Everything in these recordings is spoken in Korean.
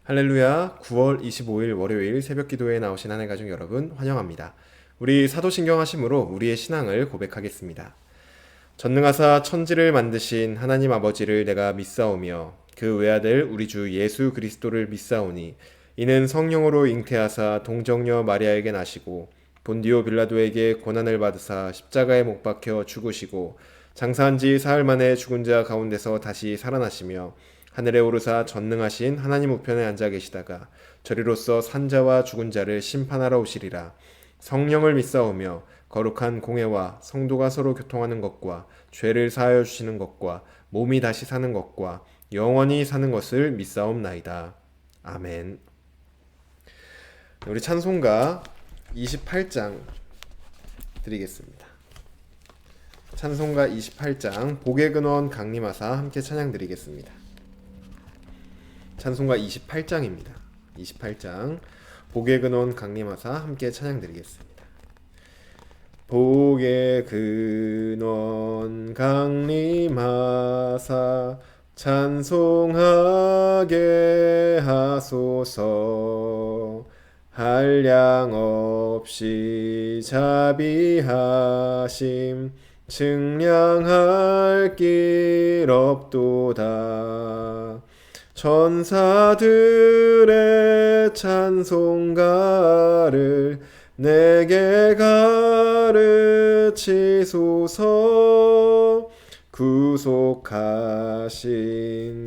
할렐루야, 9월 25일 월요일 새벽 기도에 나오신 하나님 가족 여러분 환영합니다. 우리 사도신경 하심으로 우리의 신앙을 고백하겠습니다. 전능하사 천지를 만드신 하나님 아버지를 내가 믿사오며 그 외아들 우리 주 예수 그리스도를 믿사오니 이는 성령으로 잉태하사 동정녀 마리아에게 나시고 본디오 빌라도에게 고난을 받으사 십자가에 못 박혀 죽으시고 장사한 지 사흘 만에 죽은 자 가운데서 다시 살아나시며 하늘에 오르사 전능하신 하나님 우편에 앉아 계시다가 저리로서 산자와 죽은 자를 심판하러 오시리라. 성령을 믿사오며 거룩한 공회와 성도가 서로 교통하는 것과 죄를 사하여 주시는 것과 몸이 다시 사는 것과 영원히 사는 것을 믿사옵나이다. 아멘. 우리 찬송가 28장 드리겠습니다. 찬송가 28장 복의 근원 강림하사 함께 찬양 드리겠습니다. 찬송가 28장입니다. 28장 복의 근원 강림하사 함께 찬양 드리겠습니다. 복의 근원 강림하사 찬송하게 하소서. 한량 없이 자비하심 측량할 길 없도다. 천사들의 찬송가를 내게 가르치소서. 구속하신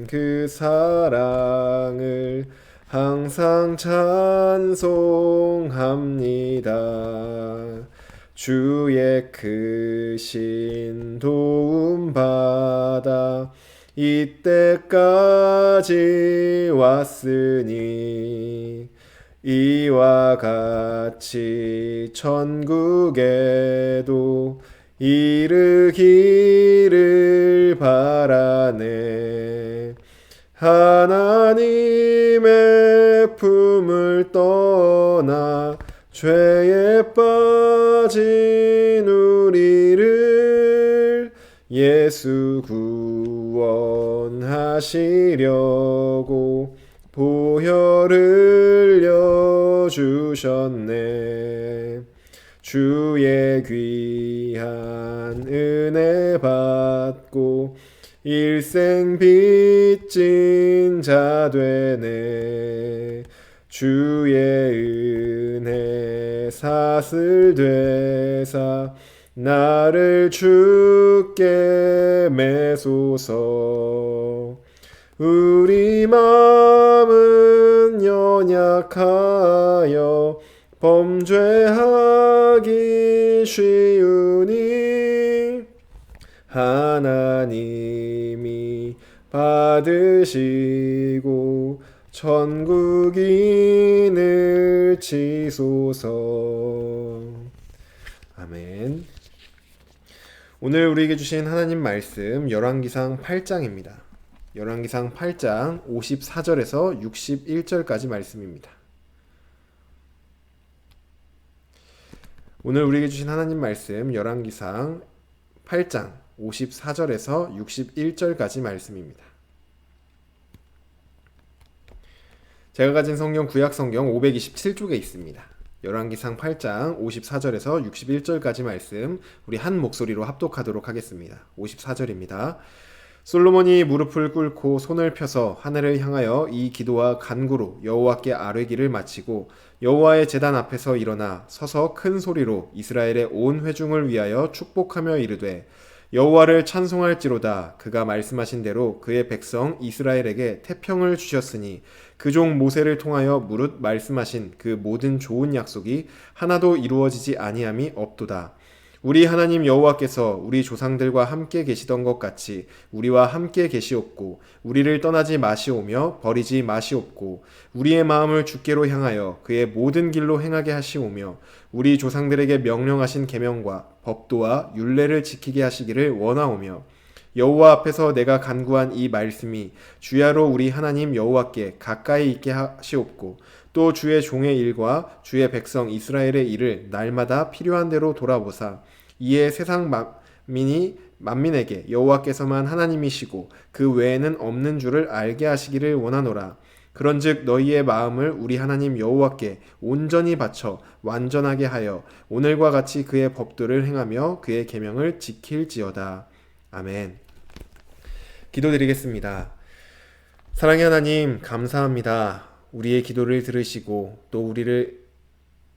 그 사랑을 항상 찬송합니다. 주의 크신 도움 받아 이때까지 왔으니 이와 같이 천국에도 이르기를 바라네. 하나님의 품을 떠나 죄에 빠진 우리를 예수 구원하시려고 보혈을 흘려주셨네. 주의 귀한 은혜 받고 일생 빚진 자 되네. 주의 은혜 사슬 되사 나를 주께 매소서. 우리 마음은 연약하여 범죄하기 쉬우니 하나님이 받으시고 천국인을 치소서. 아멘. 오늘 우리에게 주신 하나님 말씀 열왕기상 8장입니다. 열왕기상 8장 54절에서 61절까지 말씀입니다. 오늘 우리에게 주신 하나님 말씀 열왕기상 8장 54절에서 61절까지 말씀입니다. 제가 가진 성경 구약 성경 527쪽에 있습니다. 열왕기상 8장 54절에서 61절까지 말씀 우리 한 목소리로 합독하도록 하겠습니다. 54절입니다. 솔로몬이 무릎을 꿇고 손을 펴서 하늘을 향하여 이 기도와 간구로 여호와께 아뢰기를 마치고 여호와의 제단 앞에서 일어나 서서 큰 소리로 이스라엘의 온 회중을 위하여 축복하며 이르되 여호와를 찬송할지로다. 그가 말씀하신 대로 그의 백성 이스라엘에게 태평을 주셨으니 그 종 모세를 통하여 무릇 말씀하신 그 모든 좋은 약속이 하나도 이루어지지 아니함이 없도다. 우리 하나님 여호와께서 우리 조상들과 함께 계시던 것 같이 우리와 함께 계시옵고 우리를 떠나지 마시오며 버리지 마시옵고 우리의 마음을 주께로 향하여 그의 모든 길로 행하게 하시오며 우리 조상들에게 명령하신 계명과 법도와 율례를 지키게 하시기를 원하오며 여호와 앞에서 내가 간구한 이 말씀이 주야로 우리 하나님 여호와께 가까이 있게 하시옵고 또 주의 종의 일과 주의 백성 이스라엘의 일을 날마다 필요한 대로 돌아보사 이에 세상 만민에게 여호와께서만 하나님이시고 그 외에는 없는 줄을 알게 하시기를 원하노라. 그런즉 너희의 마음을 우리 하나님 여호와께 온전히 바쳐 완전하게 하여 오늘과 같이 그의 법도를 행하며 그의 계명을 지킬지어다. 아멘. 기도드리겠습니다. 사랑의 하나님, 감사합니다. 우리의 기도를 들으시고 또 우리를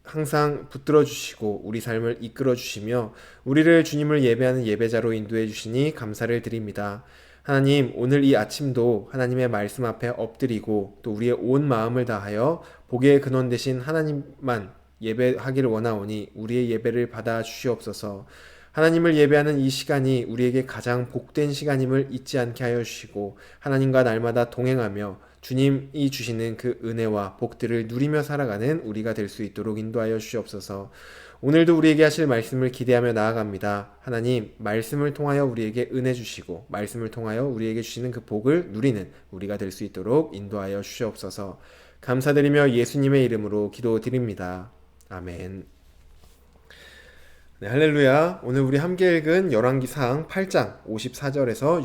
항상 붙들어 주시고 우리 삶을 이끌어 주시며 우리를 주님을 예배하는 예배자로 인도해 주시니 감사를 드립니다. 하나님, 오늘 이 아침도 하나님의 말씀 앞에 엎드리고 또 우리의 온 마음을 다하여 복의 근원 되신 하나님만 예배하기를 원하오니 우리의 예배를 받아 주시옵소서. 하나님을 예배하는 이 시간이 우리에게 가장 복된 시간임을 잊지 않게 하여 주시고 하나님과 날마다 동행하며 주님이 주시는 그 은혜와 복들을 누리며 살아가는 우리가 될 수 있도록 인도하여 주시옵소서. 오늘도 우리에게 하실 말씀을 기대하며 나아갑니다. 하나님, 말씀을 통하여 우리에게 은혜 주시고 말씀을 통하여 우리에게 주시는 그 복을 누리는 우리가 될 수 있도록 인도하여 주시옵소서. 감사드리며 예수님의 이름으로 기도드립니다. 아멘. 네, 할렐루야. 오늘 우리 함께 읽은 열왕기상 8장 54절에서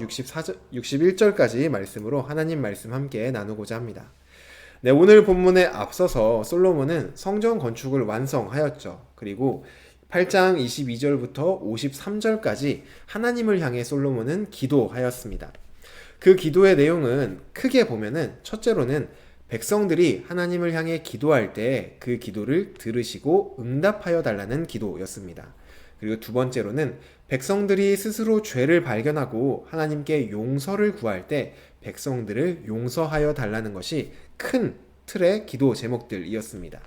61절까지 말씀으로 하나님 말씀 함께 나누고자 합니다. 네, 오늘 본문에 앞서서 솔로몬은 성전 건축을 완성하였죠. 그리고 8장 22절부터 53절까지 하나님을 향해 솔로몬은 기도하였습니다. 그 기도의 내용은 크게 보면은 첫째로는 백성들이 하나님을 향해 기도할 때 그 기도를 들으시고 응답하여 달라는 기도였습니다. 그리고 두 번째로는 백성들이 스스로 죄를 발견하고 하나님께 용서를 구할 때 백성들을 용서하여 달라는 것이 큰 틀의 기도 제목들이었습니다.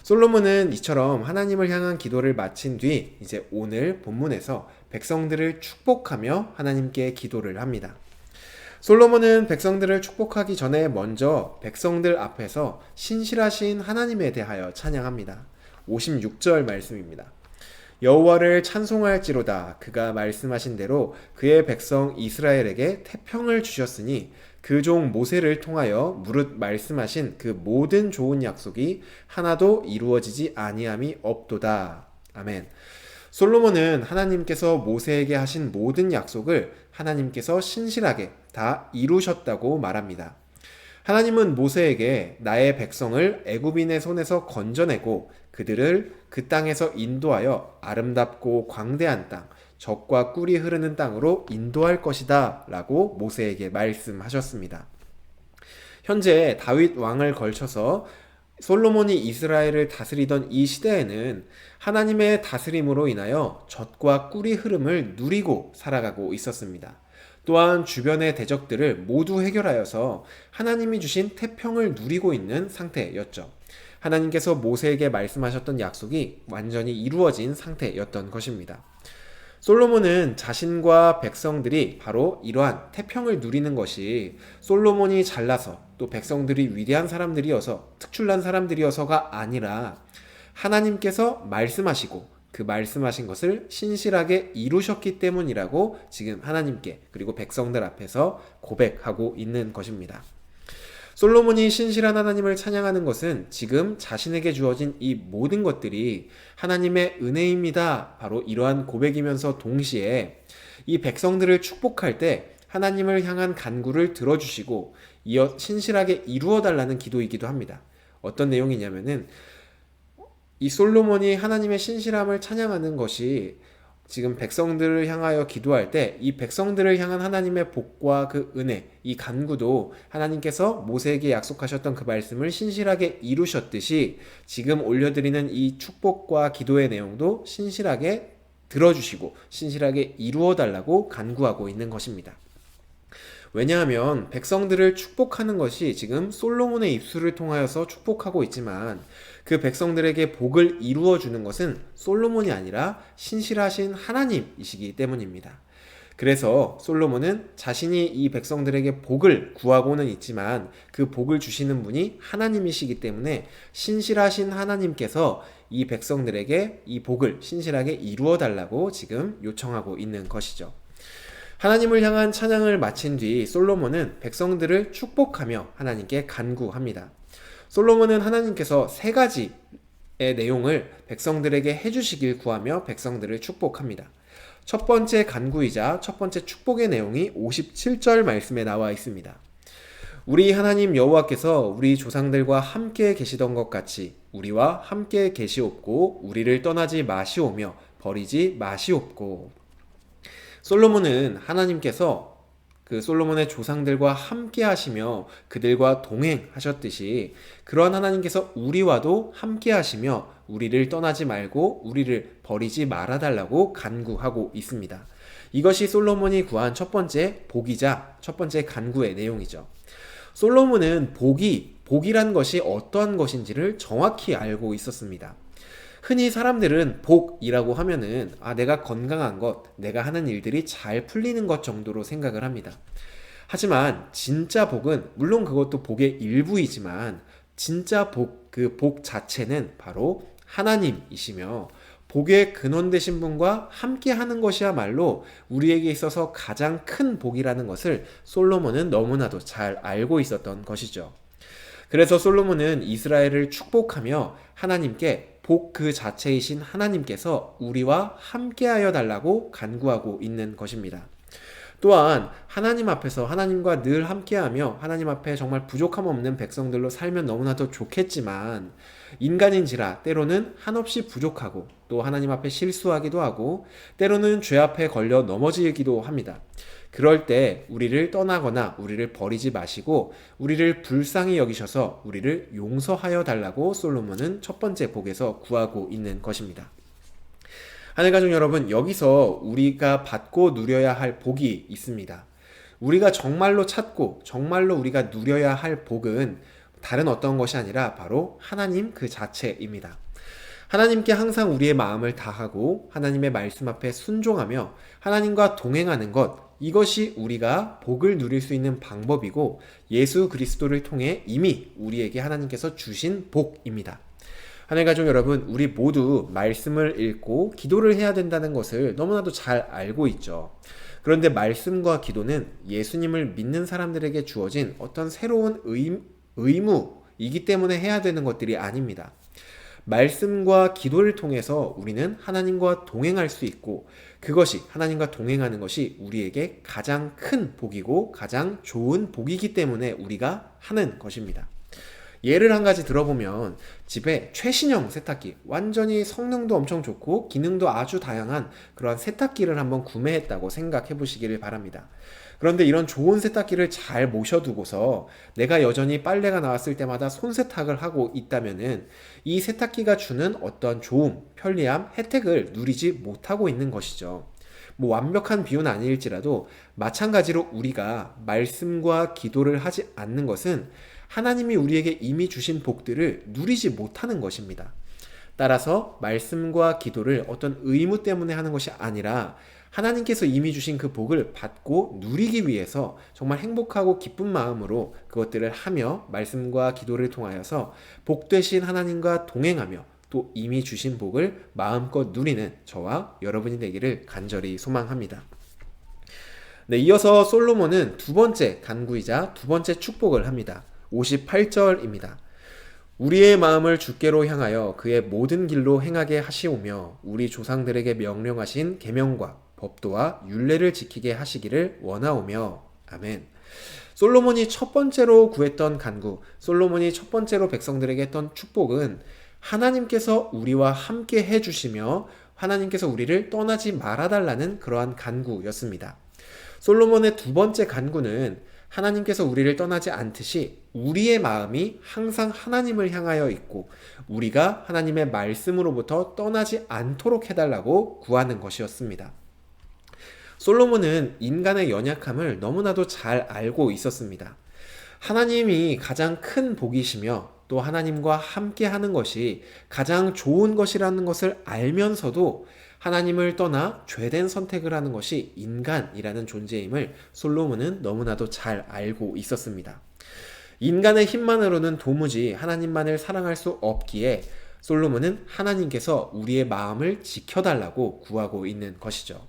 솔로몬은 이처럼 하나님을 향한 기도를 마친 뒤 이제 오늘 본문에서 백성들을 축복하며 하나님께 기도를 합니다. 솔로몬은 백성들을 축복하기 전에 먼저 백성들 앞에서 신실하신 하나님에 대하여 찬양합니다. 56절 말씀입니다. 여호와를 찬송할지로다. 그가 말씀하신 대로 그의 백성 이스라엘에게 태평을 주셨으니 그 종 모세를 통하여 무릇 말씀하신 그 모든 좋은 약속이 하나도 이루어지지 아니함이 없도다. 아멘. 솔로몬은 하나님께서 모세에게 하신 모든 약속을 하나님께서 신실하게 다 이루셨다고 말합니다. 하나님은 모세에게 나의 백성을 애굽인의 손에서 건져내고 그들을 그 땅에서 인도하여 아름답고 광대한 땅, 젖과 꿀이 흐르는 땅으로 인도할 것이다 라고 모세에게 말씀하셨습니다. 현재 다윗 왕을 걸쳐서 솔로몬이 이스라엘을 다스리던 이 시대에는 하나님의 다스림으로 인하여 젖과 꿀이 흐름을 누리고 살아가고 있었습니다. 또한 주변의 대적들을 모두 해결하여서 하나님이 주신 태평을 누리고 있는 상태였죠. 하나님께서 모세에게 말씀하셨던 약속이 완전히 이루어진 상태였던 것입니다. 솔로몬은 자신과 백성들이 바로 이러한 태평을 누리는 것이 솔로몬이 잘나서 또 백성들이 위대한 사람들이어서 특출난 사람들이어서가 아니라 하나님께서 말씀하시고 그 말씀하신 것을 신실하게 이루셨기 때문이라고 지금 하나님께 그리고 백성들 앞에서 고백하고 있는 것입니다. 솔로몬이 신실한 하나님을 찬양하는 것은 지금 자신에게 주어진 이 모든 것들이 하나님의 은혜입니다. 바로 이러한 고백이면서 동시에 이 백성들을 축복할 때 하나님을 향한 간구를 들어주시고 이어 신실하게 이루어달라는 기도이기도 합니다. 어떤 내용이냐면은 이 솔로몬이 하나님의 신실함을 찬양하는 것이 지금 백성들을 향하여 기도할 때 이 백성들을 향한 하나님의 복과 그 은혜, 이 간구도 하나님께서 모세에게 약속하셨던 그 말씀을 신실하게 이루셨듯이 지금 올려드리는 이 축복과 기도의 내용도 신실하게 들어주시고 신실하게 이루어달라고 간구하고 있는 것입니다. 왜냐하면 백성들을 축복하는 것이 지금 솔로몬의 입술을 통하여서 축복하고 있지만 그 백성들에게 복을 이루어 주는 것은 솔로몬이 아니라 신실하신 하나님이시기 때문입니다. 그래서 솔로몬은 자신이 이 백성들에게 복을 구하고는 있지만 그 복을 주시는 분이 하나님이시기 때문에 신실하신 하나님께서 이 백성들에게 이 복을 신실하게 이루어 달라고 지금 요청하고 있는 것이죠. 하나님을 향한 찬양을 마친 뒤 솔로몬은 백성들을 축복하며 하나님께 간구합니다. 솔로몬은 하나님께서 세 가지의 내용을 백성들에게 해주시길 구하며 백성들을 축복합니다. 첫 번째 간구이자 첫 번째 축복의 내용이 57절 말씀에 나와 있습니다. 우리 하나님 여호와께서 우리 조상들과 함께 계시던 것 같이 우리와 함께 계시옵고 우리를 떠나지 마시오며 버리지 마시옵고. 솔로몬은 하나님께서 그 솔로몬의 조상들과 함께 하시며 그들과 동행하셨듯이 그러한 하나님께서 우리와도 함께 하시며 우리를 떠나지 말고 우리를 버리지 말아달라고 간구하고 있습니다. 이것이 솔로몬이 구한 첫 번째 복이자 첫 번째 간구의 내용이죠. 솔로몬은 복이란 것이 어떠한 것인지를 정확히 알고 있었습니다. 흔히 사람들은 복이라고 하면은 내가 건강한 것, 내가 하는 일들이 잘 풀리는 것 정도로 생각을 합니다. 하지만 진짜 복은 물론 그것도 복의 일부이지만 진짜 그 복 자체는 바로 하나님이시며 복의 근원 되신 분과 함께 하는 것이야말로 우리에게 있어서 가장 큰 복이라는 것을 솔로몬은 너무나도 잘 알고 있었던 것이죠. 그래서 솔로몬은 이스라엘을 축복하며 하나님께 복 그 자체이신 하나님께서 우리와 함께하여 달라고 간구하고 있는 것입니다. 또한 하나님 앞에서 하나님과 늘 함께하며 하나님 앞에 정말 부족함 없는 백성들로 살면 너무나도 좋겠지만 인간인지라 때로는 한없이 부족하고 또 하나님 앞에 실수하기도 하고 때로는 죄 앞에 걸려 넘어지기도 합니다. 그럴 때 우리를 떠나거나 우리를 버리지 마시고 우리를 불쌍히 여기셔서 우리를 용서하여 달라고 솔로몬은 첫 번째 복에서 구하고 있는 것입니다. 하늘가족 여러분, 여기서 우리가 받고 누려야 할 복이 있습니다. 우리가 정말로 찾고 정말로 우리가 누려야 할 복은 다른 어떤 것이 아니라 바로 하나님 그 자체입니다. 하나님께 항상 우리의 마음을 다하고 하나님의 말씀 앞에 순종하며 하나님과 동행하는 것, 이것이 우리가 복을 누릴 수 있는 방법이고 예수 그리스도를 통해 이미 우리에게 하나님께서 주신 복입니다. 하늘가족 여러분, 우리 모두 말씀을 읽고 기도를 해야 된다는 것을 너무나도 잘 알고 있죠. 그런데 말씀과 기도는 예수님을 믿는 사람들에게 주어진 어떤 새로운 의무이기 때문에 해야 되는 것들이 아닙니다. 말씀과 기도를 통해서 우리는 하나님과 동행할 수 있고 그것이 하나님과 동행하는 것이 우리에게 가장 큰 복이고 가장 좋은 복이기 때문에 우리가 하는 것입니다. 예를 한 가지 들어보면 집에 최신형 세탁기, 완전히 성능도 엄청 좋고 기능도 아주 다양한 그런 세탁기를 한번 구매했다고 생각해 보시기를 바랍니다. 그런데 이런 좋은 세탁기를 잘 모셔두고서 내가 여전히 빨래가 나왔을 때마다 손세탁을 하고 있다면은 이 세탁기가 주는 어떤 좋음, 편리함, 혜택을 누리지 못하고 있는 것이죠. 완벽한 비유는 아닐지라도 마찬가지로 우리가 말씀과 기도를 하지 않는 것은 하나님이 우리에게 이미 주신 복들을 누리지 못하는 것입니다. 따라서 말씀과 기도를 어떤 의무 때문에 하는 것이 아니라 하나님께서 이미 주신 그 복을 받고 누리기 위해서 정말 행복하고 기쁜 마음으로 그것들을 하며 말씀과 기도를 통하여서 복 되신 하나님과 동행하며 또 이미 주신 복을 마음껏 누리는 저와 여러분이 되기를 간절히 소망합니다. 네, 이어서 솔로몬은 두 번째 간구이자 두 번째 축복을 합니다. 58절입니다. 우리의 마음을 주께로 향하여 그의 모든 길로 행하게 하시오며 우리 조상들에게 명령하신 계명과 법도와 율례를 지키게 하시기를 원하오며. 아멘. 솔로몬이 첫 번째로 구했던 간구, 솔로몬이 첫 번째로 백성들에게 했던 축복은 하나님께서 우리와 함께 해주시며 하나님께서 우리를 떠나지 말아달라는 그러한 간구였습니다. 솔로몬의 두 번째 간구는 하나님께서 우리를 떠나지 않듯이 우리의 마음이 항상 하나님을 향하여 있고 우리가 하나님의 말씀으로부터 떠나지 않도록 해달라고 구하는 것이었습니다. 솔로몬은 인간의 연약함을 너무나도 잘 알고 있었습니다. 하나님이 가장 큰 복이시며 또 하나님과 함께 하는 것이 가장 좋은 것이라는 것을 알면서도 하나님을 떠나 죄된 선택을 하는 것이 인간이라는 존재임을 솔로몬은 너무나도 잘 알고 있었습니다. 인간의 힘만으로는 도무지 하나님만을 사랑할 수 없기에 솔로몬은 하나님께서 우리의 마음을 지켜달라고 구하고 있는 것이죠.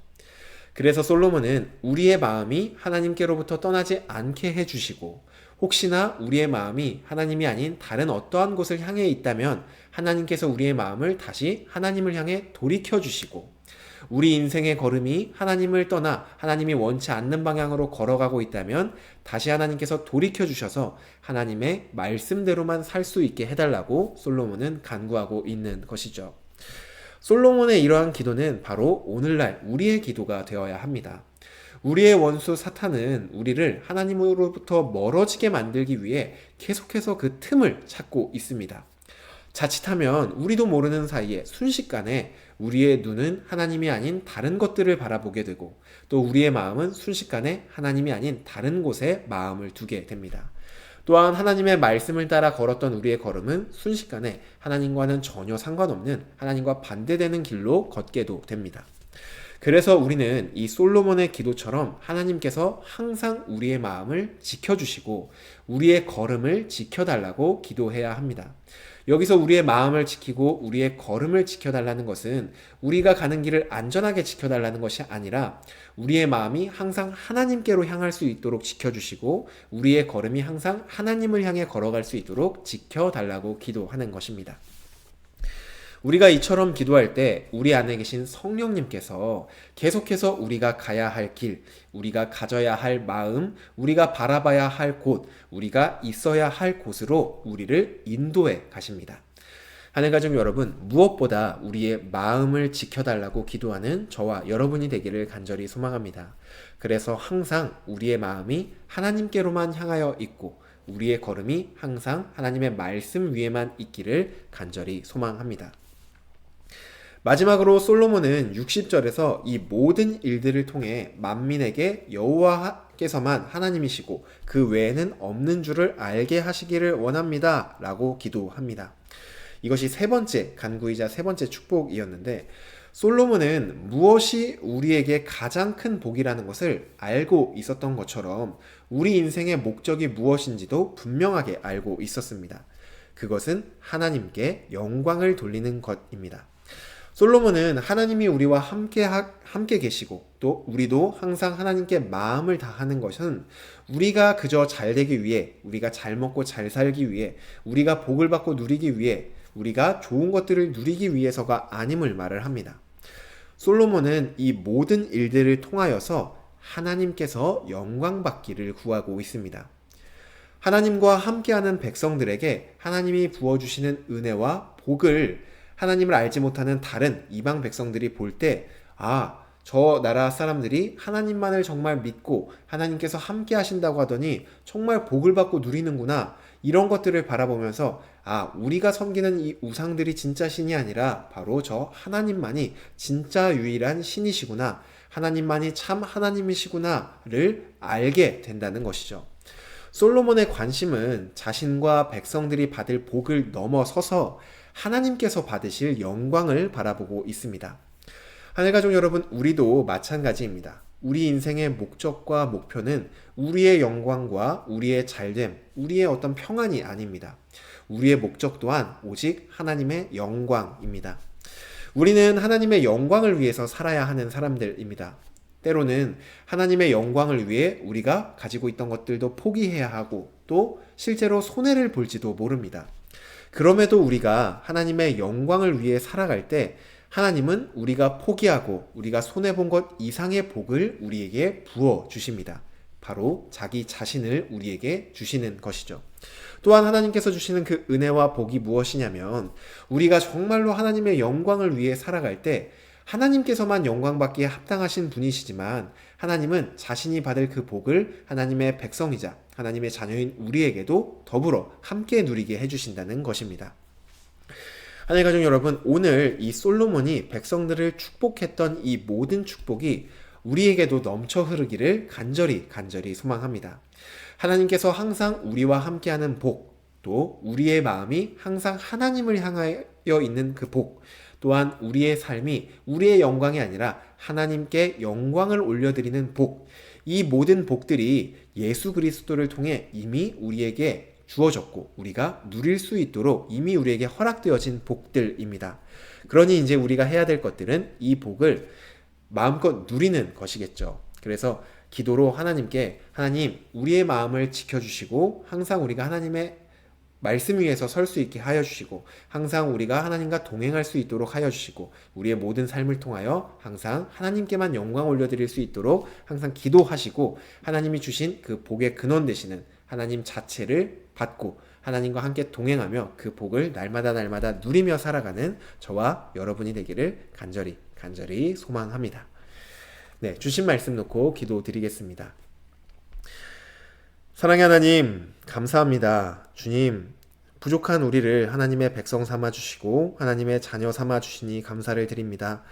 그래서 솔로몬은 우리의 마음이 하나님께로부터 떠나지 않게 해주시고 혹시나 우리의 마음이 하나님이 아닌 다른 어떠한 곳을 향해 있다면 하나님께서 우리의 마음을 다시 하나님을 향해 돌이켜 주시고 우리 인생의 걸음이 하나님을 떠나 하나님이 원치 않는 방향으로 걸어가고 있다면 다시 하나님께서 돌이켜 주셔서 하나님의 말씀대로만 살 수 있게 해달라고 솔로몬은 간구하고 있는 것이죠. 솔로몬의 이러한 기도는 바로 오늘날 우리의 기도가 되어야 합니다. 우리의 원수 사탄은 우리를 하나님으로부터 멀어지게 만들기 위해 계속해서 그 틈을 찾고 있습니다. 자칫하면 우리도 모르는 사이에 순식간에 우리의 눈은 하나님이 아닌 다른 것들을 바라보게 되고 또 우리의 마음은 순식간에 하나님이 아닌 다른 곳에 마음을 두게 됩니다. 또한 하나님의 말씀을 따라 걸었던 우리의 걸음은 순식간에 하나님과는 전혀 상관없는 하나님과 반대되는 길로 걷게도 됩니다. 그래서 우리는 이 솔로몬의 기도처럼 하나님께서 항상 우리의 마음을 지켜주시고 우리의 걸음을 지켜달라고 기도해야 합니다. 여기서 우리의 마음을 지키고 우리의 걸음을 지켜달라는 것은 우리가 가는 길을 안전하게 지켜달라는 것이 아니라 우리의 마음이 항상 하나님께로 향할 수 있도록 지켜주시고 우리의 걸음이 항상 하나님을 향해 걸어갈 수 있도록 지켜달라고 기도하는 것입니다. 우리가 이처럼 기도할 때 우리 안에 계신 성령님께서 계속해서 우리가 가야 할 길, 우리가 가져야 할 마음, 우리가 바라봐야 할 곳, 우리가 있어야 할 곳으로 우리를 인도해 가십니다. 하늘가족 여러분, 무엇보다 우리의 마음을 지켜달라고 기도하는 저와 여러분이 되기를 간절히 소망합니다. 그래서 항상 우리의 마음이 하나님께로만 향하여 있고 우리의 걸음이 항상 하나님의 말씀 위에만 있기를 간절히 소망합니다. 마지막으로 솔로몬은 60절에서 이 모든 일들을 통해 만민에게 여호와께서만 하나님이시고 그 외에는 없는 줄을 알게 하시기를 원합니다 라고 기도합니다. 이것이 세 번째 간구이자 세 번째 축복이었는데 솔로몬은 무엇이 우리에게 가장 큰 복이라는 것을 알고 있었던 것처럼 우리 인생의 목적이 무엇인지도 분명하게 알고 있었습니다. 그것은 하나님께 영광을 돌리는 것입니다. 솔로몬은 하나님이 우리와 함께 계시고 또 우리도 항상 하나님께 마음을 다하는 것은 우리가 그저 잘 되기 위해, 우리가 잘 먹고 잘 살기 위해, 우리가 복을 받고 누리기 위해, 우리가 좋은 것들을 누리기 위해서가 아님을 말을 합니다. 솔로몬은 이 모든 일들을 통하여서 하나님께서 영광 받기를 구하고 있습니다. 하나님과 함께하는 백성들에게 하나님이 부어주시는 은혜와 복을 하나님을 알지 못하는 다른 이방 백성들이 볼 때, 저 나라 사람들이 하나님만을 정말 믿고 하나님께서 함께 하신다고 하더니 정말 복을 받고 누리는구나. 이런 것들을 바라보면서 우리가 섬기는 이 우상들이 진짜 신이 아니라 바로 저 하나님만이 진짜 유일한 신이시구나. 하나님만이 참 하나님이시구나를 알게 된다는 것이죠. 솔로몬의 관심은 자신과 백성들이 받을 복을 넘어서서 하나님께서 받으실 영광을 바라보고 있습니다. 하늘가족 여러분, 우리도 마찬가지입니다. 우리 인생의 목적과 목표는 우리의 영광과 우리의 잘됨, 우리의 어떤 평안이 아닙니다. 우리의 목적 또한 오직 하나님의 영광입니다. 우리는 하나님의 영광을 위해서 살아야 하는 사람들입니다. 때로는 하나님의 영광을 위해 우리가 가지고 있던 것들도 포기해야 하고 또 실제로 손해를 볼지도 모릅니다. 그럼에도 우리가 하나님의 영광을 위해 살아갈 때 하나님은 우리가 포기하고 우리가 손해본 것 이상의 복을 우리에게 부어 주십니다. 바로 자기 자신을 우리에게 주시는 것이죠. 또한 하나님께서 주시는 그 은혜와 복이 무엇이냐면 우리가 정말로 하나님의 영광을 위해 살아갈 때 하나님께서만 영광받기에 합당하신 분이시지만 하나님은 자신이 받을 그 복을 하나님의 백성이자 하나님의 자녀인 우리에게도 더불어 함께 누리게 해주신다는 것입니다. 하늘가족 여러분, 오늘 이 솔로몬이 백성들을 축복했던 이 모든 축복이 우리에게도 넘쳐 흐르기를 간절히 소망합니다. 하나님께서 항상 우리와 함께하는 복, 또 우리의 마음이 항상 하나님을 향하여 있는 그 복, 또한 우리의 삶이 우리의 영광이 아니라 하나님께 영광을 올려드리는 복, 이 모든 복들이 예수 그리스도를 통해 이미 우리에게 주어졌고 우리가 누릴 수 있도록 이미 우리에게 허락되어진 복들입니다. 그러니 이제 우리가 해야 될 것들은 이 복을 마음껏 누리는 것이겠죠. 그래서 기도로 하나님께 하나님 우리의 마음을 지켜주시고 항상 우리가 하나님의 말씀 위에서 설 수 있게 하여 주시고 항상 우리가 하나님과 동행할 수 있도록 하여 주시고 우리의 모든 삶을 통하여 항상 하나님께만 영광 올려드릴 수 있도록 항상 기도하시고 하나님이 주신 그 복의 근원 되시는 하나님 자체를 받고 하나님과 함께 동행하며 그 복을 날마다 누리며 살아가는 저와 여러분이 되기를 간절히 소망합니다. 네, 주신 말씀 놓고 기도드리겠습니다. 사랑의 하나님, 감사합니다. 주님, 부족한 우리를 하나님의 백성 삼아 주시고 하나님의 자녀 삼아 주시니 감사를 드립니다.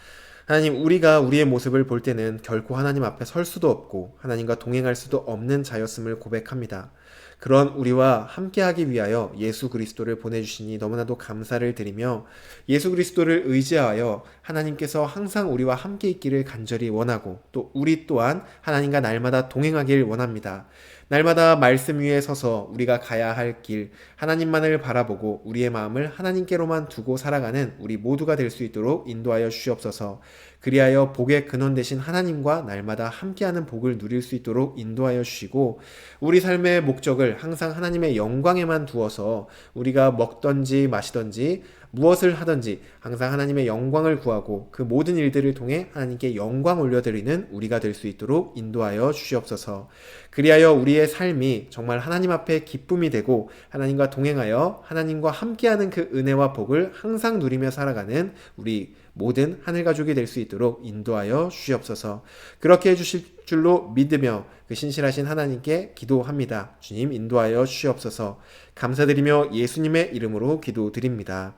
하나님, 우리가 우리의 모습을 볼 때는 결코 하나님 앞에 설 수도 없고 하나님과 동행할 수도 없는 자였음을 고백합니다. 그런 우리와 함께하기 위하여 예수 그리스도를 보내주시니 너무나도 감사를 드리며 예수 그리스도를 의지하여 하나님께서 항상 우리와 함께 있기를 간절히 원하고 또 우리 또한 하나님과 날마다 동행하길 원합니다. 날마다 말씀 위에 서서 우리가 가야 할 길, 하나님만을 바라보고 우리의 마음을 하나님께로만 두고 살아가는 우리 모두가 될 수 있도록 인도하여 주시옵소서. 그리하여 복의 근원 되신 하나님과 날마다 함께하는 복을 누릴 수 있도록 인도하여 주시고 우리 삶의 목적을 항상 하나님의 영광에만 두어서 우리가 먹든지 마시든지 무엇을 하든지 항상 하나님의 영광을 구하고 그 모든 일들을 통해 하나님께 영광 올려드리는 우리가 될 수 있도록 인도하여 주시옵소서. 그리하여 우리의 삶이 정말 하나님 앞에 기쁨이 되고 하나님과 동행하여 하나님과 함께하는 그 은혜와 복을 항상 누리며 살아가는 우리 모든 하늘 가족이 될 수 있도록 인도하여 주시옵소서. 그렇게 해주실 줄로 믿으며 그 신실하신 하나님께 기도합니다. 주님 인도하여 주시옵소서. 감사드리며 예수님의 이름으로 기도드립니다.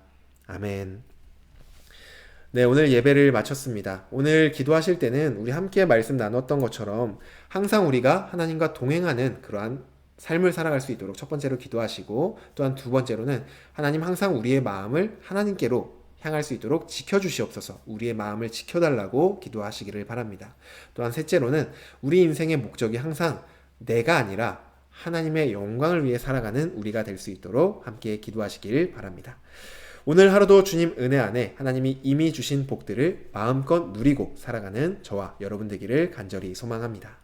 아멘. 네, 오늘 예배를 마쳤습니다. 오늘 기도하실 때는 우리 함께 말씀 나눴던 것처럼 항상 우리가 하나님과 동행하는 그러한 삶을 살아갈 수 있도록 첫 번째로 기도하시고 또한 두 번째로는 하나님 항상 우리의 마음을 하나님께로 향할 수 있도록 지켜주시옵소서. 우리의 마음을 지켜달라고 기도하시기를 바랍니다. 또한 셋째로는 우리 인생의 목적이 항상 내가 아니라 하나님의 영광을 위해 살아가는 우리가 될 수 있도록 함께 기도하시길 바랍니다. 오늘 하루도 주님 은혜 안에 하나님이 이미 주신 복들을 마음껏 누리고 살아가는 저와 여러분 되기를 간절히 소망합니다.